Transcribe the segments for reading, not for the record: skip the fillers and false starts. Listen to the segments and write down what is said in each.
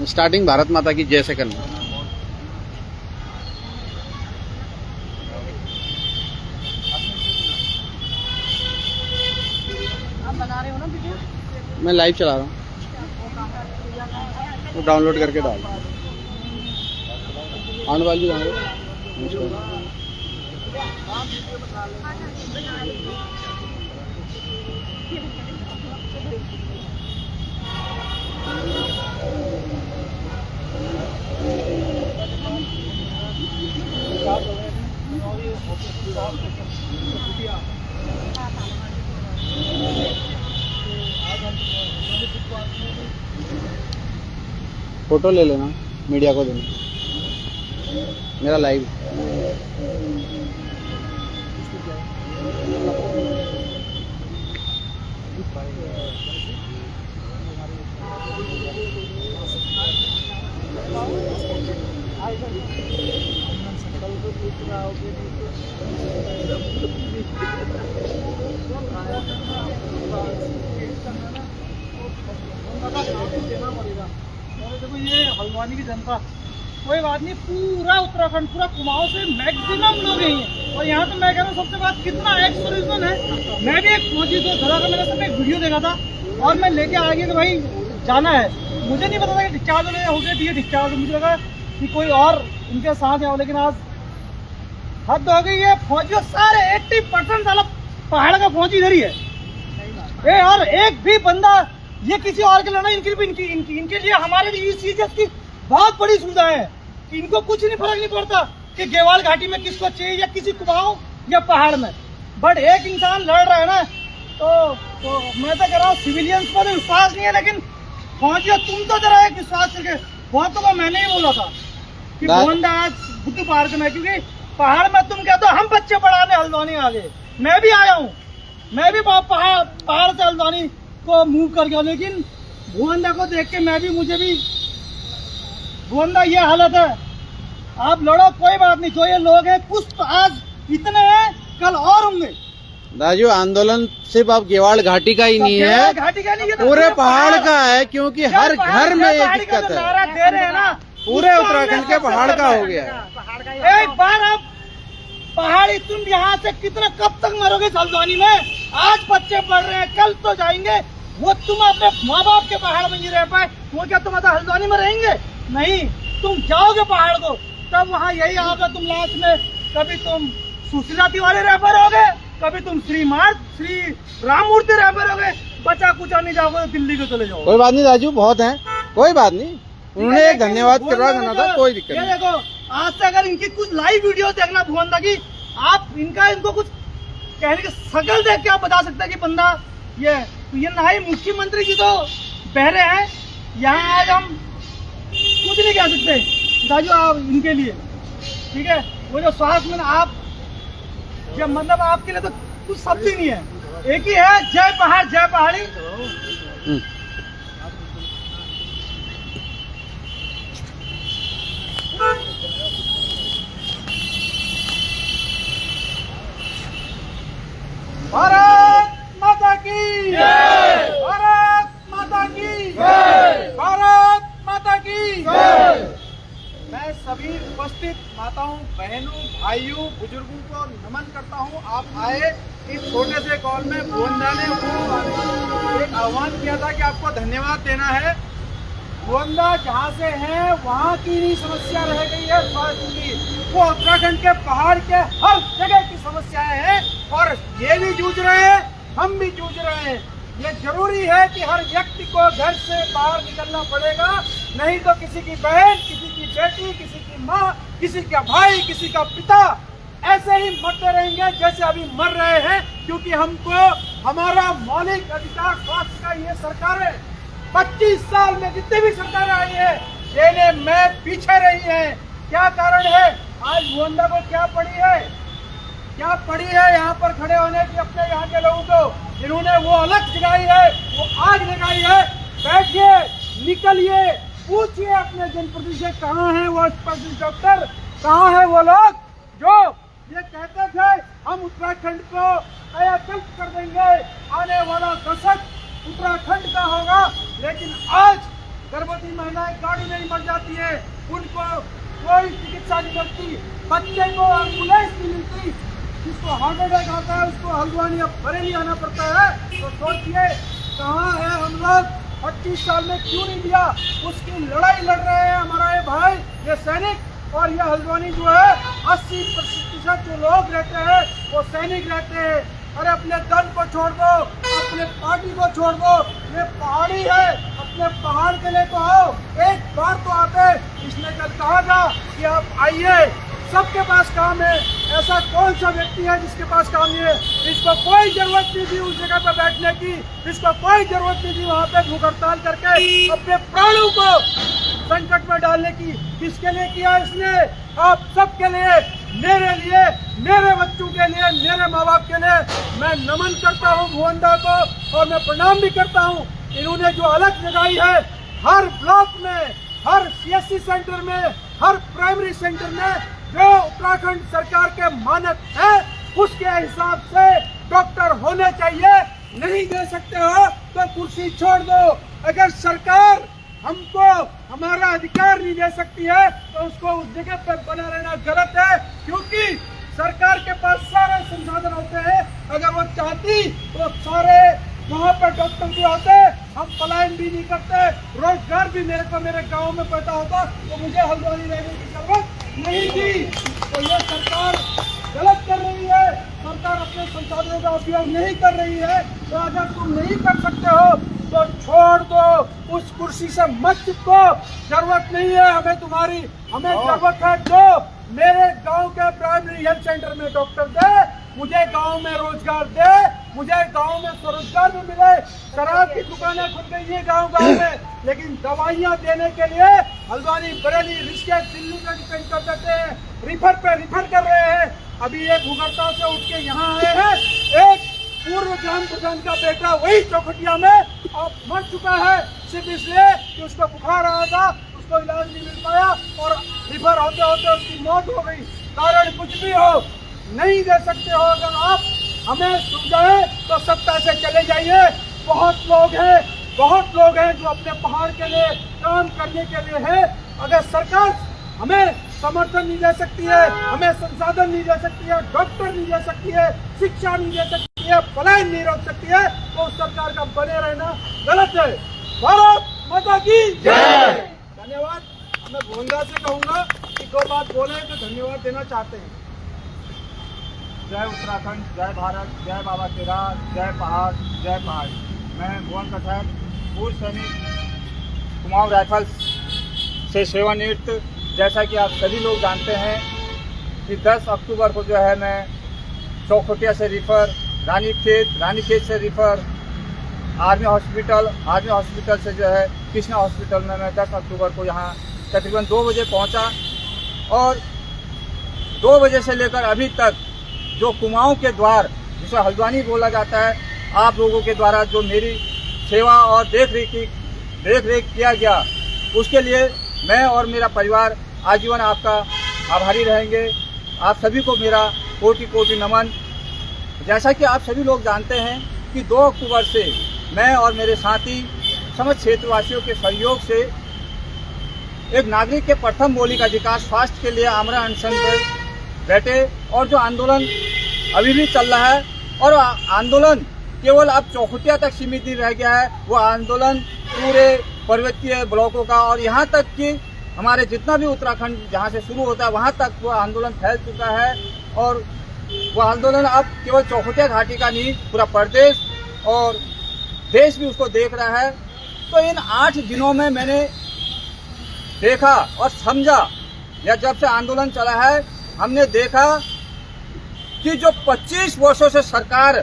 Starting Bharat माता की जय से करना। आप बना रहे हो ना वीडियो? मैं लाइव चला रहा हूँ, तो डाउनलोड करके डाल आने वाली फोटो ले लेना, मीडिया को देना, मेरा लाइव। देखो ये हल्द्वानी की जनता, कोई बात नहीं, पूरा उत्तराखंड, पूरा कुमाऊं से मैक्सिमम लोग यही हैं। और यहाँ तो मैं कह रहा हूँ सबसे बात, कितना एक्स सर्विसमैन है। मैं भी एक फौजी तो धरा का, मैंने सब एक वीडियो देखा था और मैं लेके आ गया कि भाई जाना है। मुझे नहीं पता था कि डिस्चार्ज हो गया, ठीक है डिस्चार्ज, मुझे लगा कि कोई और उनके साथ है, लेकिन आज हद हो गई है। फौजियों सारे 80% साला पहाड़ का फौजी इधर ही है। और एक भी बंदा ये किसी और के लड़ना, इनके लिए हमारे लिए इस चीज की बहुत बड़ी सुविधा है कि इनको कुछ नहीं फर्क नहीं पड़ता कि गेवाल घाटी में किसको चाहिए, या किसी कुमाऊं या पहाड़ में। बट एक इंसान लड़ रहा है ना, तो मैं तो कह रहा हूँ सिविलियंस पर विश्वास नहीं है, लेकिन फौजियों तुम तो जरा एक विश्वास करके, बहुतों को मैंने ही बोला था कि मोहनदास बुद्धू पार्क में, क्योंकि पहाड़ में तुम कहते हो हम बच्चे पढ़ाने हल्द्वानी आ गए, मैं भी आया हूँ, मैं भी पहाड़ से हल्द्वानी को मूव कर गया, लेकिन भुवंदा को देख के मुझे भी भुवंदा ये हालत है। आप लड़ो कोई बात नहीं, जो ये लोग हैं कुछ तो आज इतने हैं, कल और होंगे। राजू, आंदोलन सिर्फ अब गेवाड़ घाटी का ही नहीं है, घाटी का नहीं, पूरे पहाड़ का है, क्योंकि हर घर में ये दिक्कत है। दे रहे हैं ना, पूरे उत्तराखंड के पहाड़ का हो गया है। एक बार आप पहाड़ी, तुम यहाँ से कितना कब तक मरोगे हल्द्वानी में? आज बच्चे पढ़ रहे हैं, कल तो जाएंगे। वो तुम अपने माँ बाप के पहाड़ में नहीं रह पाए, वो क्या तुम हल्द्वानी में रहेंगे? नहीं, तुम जाओगे पहाड़ को, तब वहाँ यही आओगे तुम लास्ट में, कभी तुम सुशीला तिवारी रेफर होगे, कभी तुम श्री राममूर्ति रेफर होगे, बचा कुचा नहीं जाओगे तो दिल्ली को चले जाओगे। कोई बात नहीं राजू, बहुत है, कोई बात नहीं, उन्होंने एक धन्यवाद करना था, कोई दिक्कत नहीं। देखो आज से अगर इनकी कुछ लाइव वीडियो देखना भुवंदा की, आप इनको कुछ कहने की शकल देख के आप बता सकते हैं कि बंदा ये ना ही मुख्यमंत्री जी तो बहरे हैं। यहाँ आज हम कुछ नहीं कह सकते राजू आप इनके लिए, ठीक है। वो जो स्वास्थ्य में आप जब मतलब आपके लिए तो कुछ शब्द ही नहीं है, एक ही है, जय पहाड़ जय पहाड़ी। भारत माता की जय, भारत माता की जय, भारत माता की जय। मैं सभी उपस्थित माताओं, बहनों, भाइयों, बुजुर्गों को नमन करता हूं। आप आए इस छोटे से कॉल में, भुवंदा ने वो एक आह्वान किया था कि आपको धन्यवाद देना है। भुवंदा जहाँ से है वहाँ की नहीं समस्या रह गई है स्वास्थ्य की, वो उत्तराखंड के पहाड़ के हर जगह की समस्याएं हैं, और ये भी जूझ रहे हैं, हम भी जूझ रहे हैं। ये जरूरी है कि हर व्यक्ति को घर से बाहर निकलना पड़ेगा, नहीं तो किसी की बहन, किसी की बेटी, किसी की माँ, किसी का भाई, किसी का पिता ऐसे ही मरते रहेंगे जैसे अभी मर रहे हैं, क्योंकि हमको हमारा मौलिक अधिकार स्वास्थ्य का ये सरकार है। 25 साल में जितनी भी सरकार आई है देने में पीछे रही है। क्या कारण है? आज भुवंदा को क्या पड़ी है यहाँ पर खड़े होने की अपने यहाँ के लोगों को? इन्होंने वो अलग जगाई है, वो आग लगाई है। बैठिए, निकलिए, पूछिए अपने जनप्रतिनिधि से, कहाँ है वो स्पेशलिस्ट डॉक्टर, कहाँ है वो लोग जो ये कहते थे हम उत्तराखंड को कायाकल्प कर देंगे, आने वाला दशक उत्तराखंड का होगा। लेकिन आज गर्भवती महिलाएं गाड़ी में ही मर जाती है, उनको कोई चिकित्सा नहीं मिलती, बच्चे को एम्बुलेंस नहीं मिलती, जिसको हार्ट अटैक आता है उसको हल्द्वानी अब बरेली आना पड़ता है। तो सोचिए कहाँ है हम लोग, 25 साल में क्यों नहीं दिया? उसकी लड़ाई लड़ रहे हैं हमारा ये भाई, ये सैनिक। और ये हल्द्वानी जो है 80% जो लोग रहते हैं वो सैनिक रहते हैं। अरे अपने दल को छोड़ दो, अपने पार्टी को छोड़ दो, ये पहाड़ी है, अपने पहाड़ के लिए तो आओ, एक बार तो आते। इसने कल कहा था कि आप आइए, सबके पास काम है, ऐसा कौन सा व्यक्ति है जिसके पास काम नहीं है? इसको कोई जरूरत नहीं थी उस जगह पर बैठने की, इसको कोई जरूरत नहीं थी वहाँ पे भूख हड़ताल करके अपने प्राणों को संकट में डालने की। किसके लिए किया इसने? आप सबके लिए, मेरे लिए, मेरे बच्चों के लिए, मेरे माँ बाप के लिए मैं नमन करता हूँ भुवनदा को, और मैं प्रणाम भी करता हूँ। इन्होंने जो अलग जगाई है, हर ब्लॉक में, हर CSC सेंटर में, हर प्राइमरी सेंटर में जो उत्तराखंड सरकार के मानक है उसके हिसाब से डॉक्टर होने चाहिए। नहीं दे सकते हो तो कुर्सी छोड़ दो। अगर सरकार हमको हमारा अधिकार नहीं दे सकती है तो उसको उस जगह पर बना रहना गलत है, क्योंकि सरकार के पास सारे संसाधन होते हैं। अगर वो चाहती तो सारे वहाँ पर डॉक्टर भी होते, हम पलायन भी नहीं करते, रोजगार भी मेरे गांव में पैदा होता, तो मुझे हल्द्वानी रहने की जरूरत नहीं थी। तो ये सरकार गलत कर रही है, सरकार अपने संसाधनों का उपयोग नहीं कर रही है। तो अगर तुम नहीं कर सकते हो तो छोड़ दो, उस कुर्सी से मत चिपको, जरूरत नहीं है हमें तुम्हारी। हमें जरूरत है जो मेरे गांव के प्राइमरी हेल्थ सेंटर में डॉक्टर दे, मुझे गांव में रोजगार दे, मुझे गांव में स्वरोजगार भी मिले। शराब की दुकानें खुल गई है गांव में, लेकिन दवाइयां देने के लिए हल्द्वानी, बरेली, ऋषिकेश, दिल्ली का डिपेंड कर देते हैं, रिफर कर रहे हैं। अभी एक भूगर्ता से उठ के यहाँ आए हैं, एक पूर्व ग्राम प्रधान का बेटा वही चौखटिया में अब मर चुका है, सिर्फ इसलिए कि उसको बुखार आया था, उसको इलाज नहीं मिल पाया और रिफर होते होते उसकी मौत हो गई। कारण कुछ भी हो, नहीं दे सकते हो। अगर आप हमें सुझाएं तो सत्ता से चले जाइए। बहुत लोग हैं जो अपने पहाड़ के लिए काम करने के लिए है। अगर सरकार हमें समर्थन नहीं दे सकती है, हमें संसाधन नहीं दे सकती है, डॉक्टर नहीं दे सकती है, शिक्षा नहीं दे सकती है, पलायन नहीं रोक सकती है, तो उस सरकार का बने रहना गलत है। भारत माता की जय। धन्यवाद। मैं भुवनदा से कहूँगा कि 2 बात बोले तो धन्यवाद देना चाहते हैं। जय उत्तराखंड, जय भारत, जय बाबा केदार, जय पहाड़, जय पहाड़। मैं भुवन कटहर, पूर्व सैनिक, कुमाऊं राइफल्स से सेवानिवृत्त। जैसा कि आप सभी लोग जानते हैं कि 10 अक्टूबर को जो है मैं चौखटिया से रिफ़र, रानीखेत से रिफ़र, आर्मी हॉस्पिटल से जो है कृष्णा हॉस्पिटल में मैं 10 अक्टूबर को यहाँ तकरीबन 2 बजे पहुँचा। और 2 बजे से लेकर अभी तक जो कुमाऊं के द्वार, जिसे हल्द्वानी बोला जाता है, आप लोगों के द्वारा जो मेरी सेवा और देख रेख किया गया, उसके लिए मैं और मेरा परिवार आजीवन आपका आभारी रहेंगे। आप सभी को मेरा कोटि कोटि नमन। जैसा कि आप सभी लोग जानते हैं कि 2 अक्टूबर से मैं और मेरे साथी समस्त क्षेत्रवासियों के सहयोग से एक नागरिक के प्रथम मौलिक अधिकार स्वास्थ्य के लिए आमरण अनशन पर बैठे, और जो आंदोलन अभी भी चल रहा है, और आंदोलन केवल अब चौखटिया तक सीमित नहीं रह गया है, वो आंदोलन पूरे पर्वतीय ब्लॉकों का, और यहाँ तक कि हमारे जितना भी उत्तराखंड जहाँ से शुरू होता है वहाँ तक वो आंदोलन फैल चुका है। और वो आंदोलन अब केवल चौखटिया घाटी का नहीं, पूरा प्रदेश और देश भी उसको देख रहा है। तो इन 8 दिनों में मैंने देखा और समझा, या जब से आंदोलन चला है हमने देखा कि जो 25 वर्षों से सरकार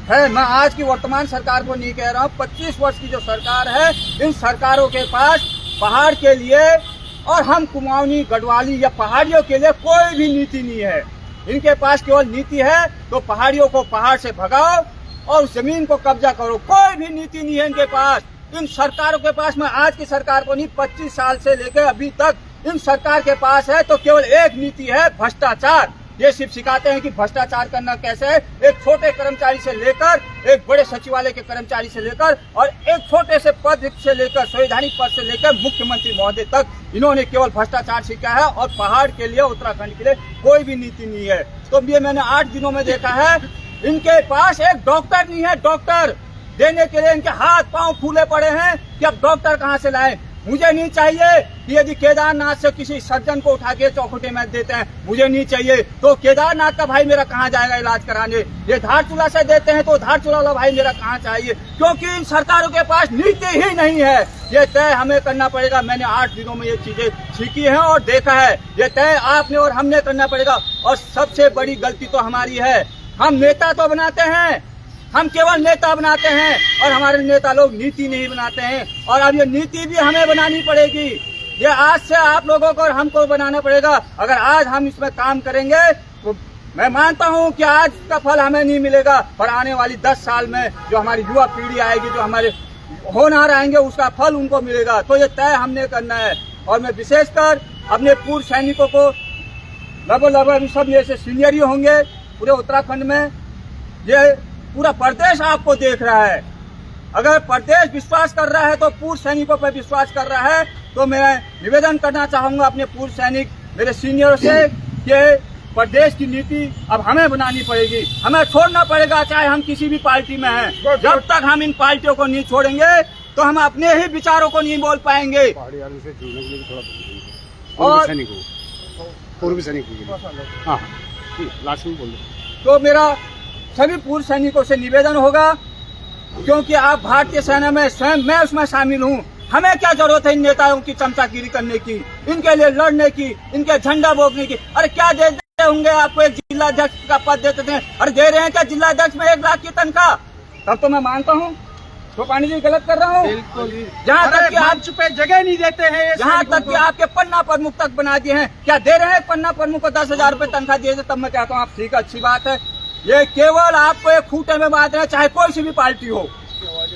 है, मैं आज की वर्तमान सरकार को नहीं कह रहा हूँ, 25 वर्ष की जो सरकार है, इन सरकारों के पास पहाड़ के लिए और हम कुमाऊनी, गढ़वाली या पहाड़ियों के लिए कोई भी नीति नहीं है। इनके पास केवल नीति है तो पहाड़ियों को पहाड़ से भगाओ और जमीन को कब्जा करो, कोई भी नीति नहीं है इनके पास। इन सरकारों के पास, मैं आज की सरकार को नहीं, 25 साल से लेकर अभी तक इन सरकार के पास है तो केवल एक नीति है, भ्रष्टाचार। ये सिर्फ सिखाते हैं कि भ्रष्टाचार करना कैसे है। एक छोटे कर्मचारी से लेकर एक बड़े सचिवालय के कर्मचारी से लेकर और एक छोटे से पद से लेकर संवैधानिक पद से लेकर मुख्यमंत्री महोदय तक इन्होंने केवल भ्रष्टाचार सीखा है और पहाड़ के लिए, उत्तराखंड के लिए कोई भी नीति नहीं है। तो ये मैंने 8 दिनों में देखा है, इनके पास एक डॉक्टर नहीं है। डॉक्टर देने के लिए इनके हाथ पांव फूले पड़े हैं कि अब डॉक्टर कहां से लाएं। मुझे नहीं चाहिए कि यदि केदारनाथ से किसी सर्जन को उठा के चौखुटे में देते हैं, मुझे नहीं चाहिए तो केदारनाथ का भाई मेरा कहाँ जाएगा इलाज कराने। ये धारचूला से देते हैं तो धारचूला वाला भाई मेरा कहाँ चाहिए, क्योंकि इन सरकारों के पास नीति ही नहीं है। ये तय हमें करना पड़ेगा। मैंने 8 दिनों में ये चीजें सीखी हैं और देखा है। ये तय आपने और हमने करना पड़ेगा। और सबसे बड़ी गलती तो हमारी है, हम नेता तो बनाते हैं, हम केवल नेता बनाते हैं और हमारे नेता लोग नीति नहीं बनाते हैं। और अब ये नीति भी हमें बनानी पड़ेगी। ये आज से आप लोगों को और हमको बनाना पड़ेगा। अगर आज हम इसमें काम करेंगे तो मैं मानता हूं कि आज का फल हमें नहीं मिलेगा, पर आने वाली 10 साल में जो हमारी युवा पीढ़ी आएगी, जो हमारे होनहार आएंगे, उसका फल उनको मिलेगा। तो ये तय हमने करना है। और मैं विशेषकर अपने पूर्व सैनिकों को लगभग सब ये सीनियर ही होंगे पूरे उत्तराखंड में, ये पूरा प्रदेश आपको देख रहा है। अगर प्रदेश विश्वास कर रहा है तो पूर्व सैनिकों पर विश्वास कर रहा है। तो मैं निवेदन करना चाहूंगा अपने पूर्व सैनिक, मेरे सीनियर से, कि प्रदेश की नीति अब हमें बनानी पड़ेगी, हमें छोड़ना पड़ेगा, चाहे हम किसी भी पार्टी में हैं। जब तक हम इन पार्टियों को नहीं छोड़ेंगे तो हम अपने ही विचारों को नहीं बोल पाएंगे। और पूर्व सैनिक हाँ लास्ट में बोल दो। तो मेरा सभी पूर्व सैनिकों से निवेदन होगा, क्योंकि आप भारतीय सेना में स्वयं, मैं उसमें शामिल हूँ। हमें क्या जरूरत है इन नेताओं की चमचागिरी करने की, इनके लिए लड़ने की, इनके झंडा बोगने की। अरे क्या देते होंगे आपको, एक जिलाध्यक्ष का पद देते थे, अरे दे रहे हैं क्या जिलाध्यक्ष में 1 लाख की तनख्वाह? तब तो मैं मानता हूँ तो पानी जी गलत कर रहा हूँ। जहाँ तक कि आप चुपे जगह नहीं देते हैं, जहाँ तक कि आपके पन्ना प्रमुख तक बना दिए हैं। क्या दे रहे हैं पन्ना प्रमुख को 10,000 रुपए तनख्वाह दिए थे? तब मैं कहता हूँ आप ठीक, अच्छी बात है। ये केवल आपको एक खूंटे में बांध रहे हैं, चाहे कोई सी भी पार्टी हो।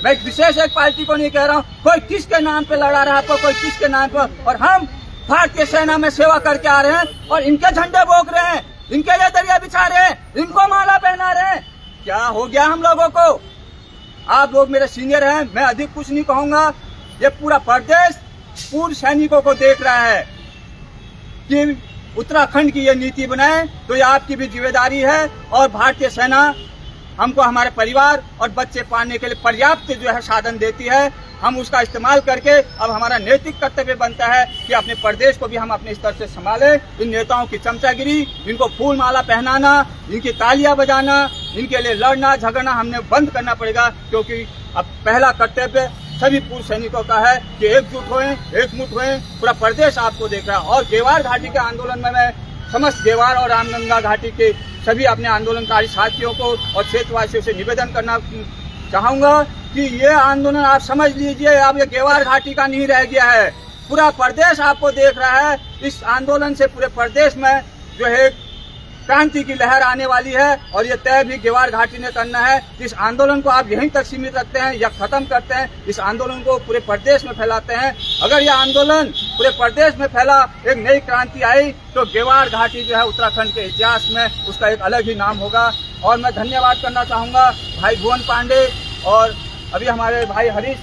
मैं विशेष एक पार्टी को नहीं कह रहा हूँ, कोई किसके नाम पे लड़ा रहा है आपको, कोई किसके नाम पे। और हम भारतीय सेना में सेवा करके आ रहे हैं और इनके झंडे बोक रहे हैं, इनके लिए दरिया बिछा रहे हैं, इनको माला पहना रहे हैं। क्या हो गया हम लोगों को? आप लोग मेरे सीनियर हैं, मैं अधिक कुछ नहीं कहूंगा। ये पूरा प्रदेश पूर्व सैनिकों को देख रहा है कि उत्तराखंड की ये नीति बनाए, तो ये आपकी भी जिम्मेदारी है। और भारतीय सेना हमको हमारे परिवार और बच्चे पालने के लिए पर्याप्त जो है साधन देती है। हम उसका इस्तेमाल करके अब हमारा नैतिक कर्तव्य बनता है कि अपने प्रदेश को भी हम अपने स्तर से संभालें। इन नेताओं की चमचागिरी, इनको फूल माला पहनाना, इनकी तालियां बजाना, इनके लिए लड़ना झगड़ना हमने बंद करना पड़ेगा। क्योंकि अब पहला कर्तव्य सभी पूर्व सैनिकों का है कि एकजुट होएं, एकमुठ होएं। पूरा प्रदेश आपको देख रहा है। और गेवार घाटी के आंदोलन में मैं समस्त गेवार और रामगंगा घाटी के सभी अपने आंदोलनकारी साथियों को और क्षेत्रवासियों से निवेदन करना चाहूंगा कि ये आंदोलन आप समझ लीजिए, अब ये गेवार घाटी का नहीं रह गया है। पूरा प्रदेश आपको देख रहा है। इस आंदोलन से पूरे प्रदेश में जो है क्रांति की लहर आने वाली है। और ये तय भी गेवार घाटी ने करना है। इस आंदोलन को आप यहीं तक सीमित रखते हैं या खत्म करते हैं, इस आंदोलन को पूरे प्रदेश में फैलाते हैं। अगर यह आंदोलन पूरे प्रदेश में फैला, एक नई क्रांति आई, तो गेवार घाटी जो है उत्तराखंड के इतिहास में उसका एक अलग ही नाम होगा। और मैं धन्यवाद करना चाहूँगा भाई भुवन पांडे और अभी हमारे भाई हरीश,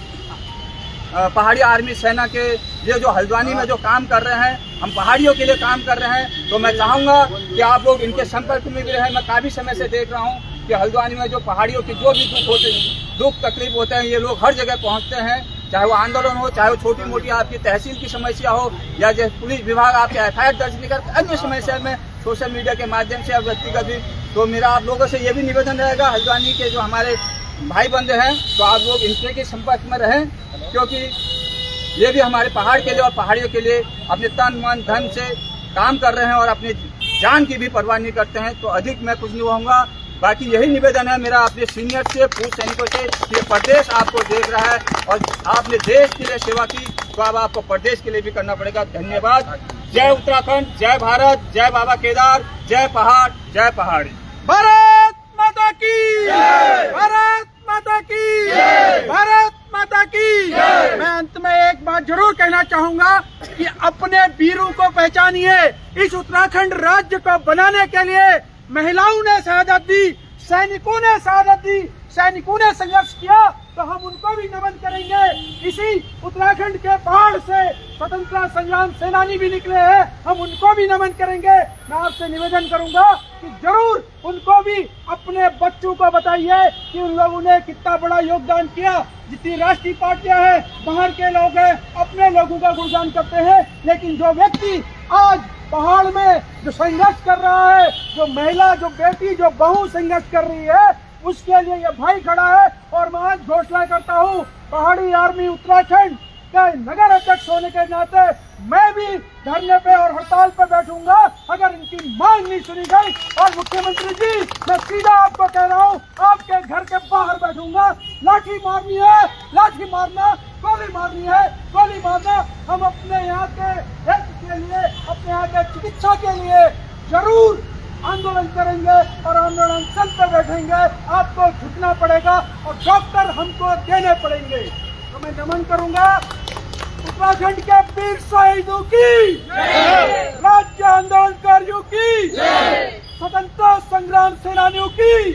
पहाड़ी आर्मी सेना के, ये जो हल्द्वानी में जो काम कर रहे हैं, हम पहाड़ियों के लिए काम कर रहे हैं। तो मैं चाहूँगा कि आप लोग इनके संपर्क में भी रहें। मैं काफ़ी समय से देख रहा हूँ कि हल्द्वानी में जो पहाड़ियों की जो भी दुख तकलीफ होते हैं, ये लोग हर जगह पहुँचते हैं। चाहे वो आंदोलन हो, चाहे वो छोटी मोटी आपकी तहसील की समस्या हो, या जो पुलिस विभाग आपके FIR दर्ज नहीं करते, अन्य समस्या में सोशल मीडिया के माध्यम से या व्यक्तिगत भी। तो मेरा आप लोगों से ये भी निवेदन रहेगा, हल्द्वानी के जो हमारे भाई बंधु हैं, तो आप लोग इनके के संपर्क में रहें, क्योंकि ये भी हमारे पहाड़ के लिए और पहाड़ियों के लिए अपने तन मन धन से काम कर रहे हैं और अपनी जान की भी परवाह नहीं करते हैं। तो अधिक मैं कुछ नहीं कहूँगा। बाकी यही निवेदन है मेरा अपने सीनियर से, पूर्व सैनिकों से, कि प्रदेश आपको देख रहा है और आपने देश के लिए सेवा की, तो अब आपको प्रदेश के लिए भी करना पड़ेगा। धन्यवाद। जय उत्तराखंड, जय भारत, जय बाबा केदार, जय पहाड़, जय पहाड़ी। भारत माता की जय, भारत माता की जय, भारत माता की जय। मैं अंत में एक बात जरूर कहना चाहूंगा कि अपने वीरों को पहचानिए। इस उत्तराखंड राज्य को बनाने के लिए महिलाओं ने शहादत दी, सैनिकों ने शहादत दी, सैनिकों ने संघर्ष किया, तो हम उनको भी नमन करेंगे। इसी उत्तराखंड के पहाड़ से स्वतंत्रता संग्राम सेनानी भी निकले हैं, हम उनको भी नमन करेंगे। मैं आपसे निवेदन करूंगा कि जरूर उनको भी अपने बच्चों को बताइए कि उन लोगों ने कितना बड़ा योगदान किया। जितनी राष्ट्रीय पार्टियां हैं, बाहर के लोग हैं, अपने लोगों का गुणगान करते हैं, लेकिन जो व्यक्ति आज पहाड़ में जो संघर्ष कर रहा है, जो महिला, जो बेटी, जो बहू संघर्ष कर रही है, उसके लिए ये भाई खड़ा है। और मैं आज घोषणा करता हूँ, पहाड़ी आर्मी उत्तराखंड का नगर अध्यक्ष होने के नाते मैं भी धरने पे और हड़ताल पे बैठूंगा अगर इनकी मांग नहीं सुनी गई। और मुख्यमंत्री जी, मैं सीधा आपको कह रहा हूँ, आपके घर के बाहर बैठूंगा। लाठी मारनी है, लाठी मारना, गोली मारनी है, गोली मारना। हम अपने यहाँ के हेल्थ के लिए, अपने यहाँ के चिकित्सा के लिए जरूर आंदोलन करेंगे और आंदोलन चल पे बैठेंगे। आपको झुकना पड़ेगा और डॉक्टर हमको देने पड़ेंगे। तो मैं नमन करूंगा उत्तराखंड के वीर शहीदों की, राज्य आंदोलनकारियों की, स्वतंत्रता संग्राम सेनानियों की,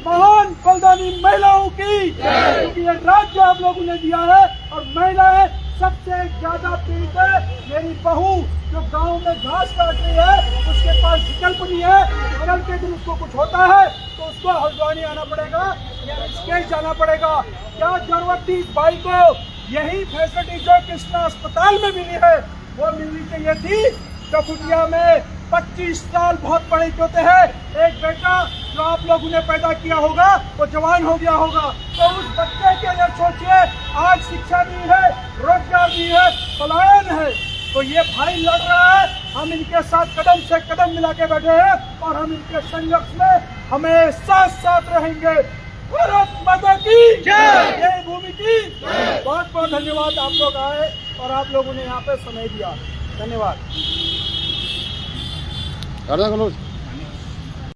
महान बलिदानी महिलाओं की, क्योंकि ये राज्य आप लोगों ने दिया है। और महिलाएं सबसे ज्यादा पीड़ित है। मेरी बहू जो गांव में घास काट रही है, उसके पास विकल्प नहीं है। कल के दिन उसको कुछ होता है तो उसको हल्द्वानी आना पड़ेगा या ऋषिकेश जाना पड़ेगा। क्या जरूरत थी इस भाई को यही फैसिलिटी जो कृष्णा अस्पताल में मिली है, वो मिलनी चाहिए थी। कपुटिया में 25 साल बहुत बड़े होते हैं। एक बेटा जो आप लोगों ने पैदा किया होगा वो जवान हो गया होगा, तो उस बच्चे के लिए सोचिए। आज शिक्षा नहीं है, रोजगार नहीं है, पलायन है। तो ये भाई लड़ रहा है, हम इनके साथ कदम से कदम मिला के बैठे हैं और हम इनके संघर्ष में हमेशा साथ रहेंगे। भारत माता की जय, जय भूमि की। बहुत बहुत धन्यवाद, आप लोग आए और आप लोगों ने यहाँ पे समय दिया। धन्यवाद।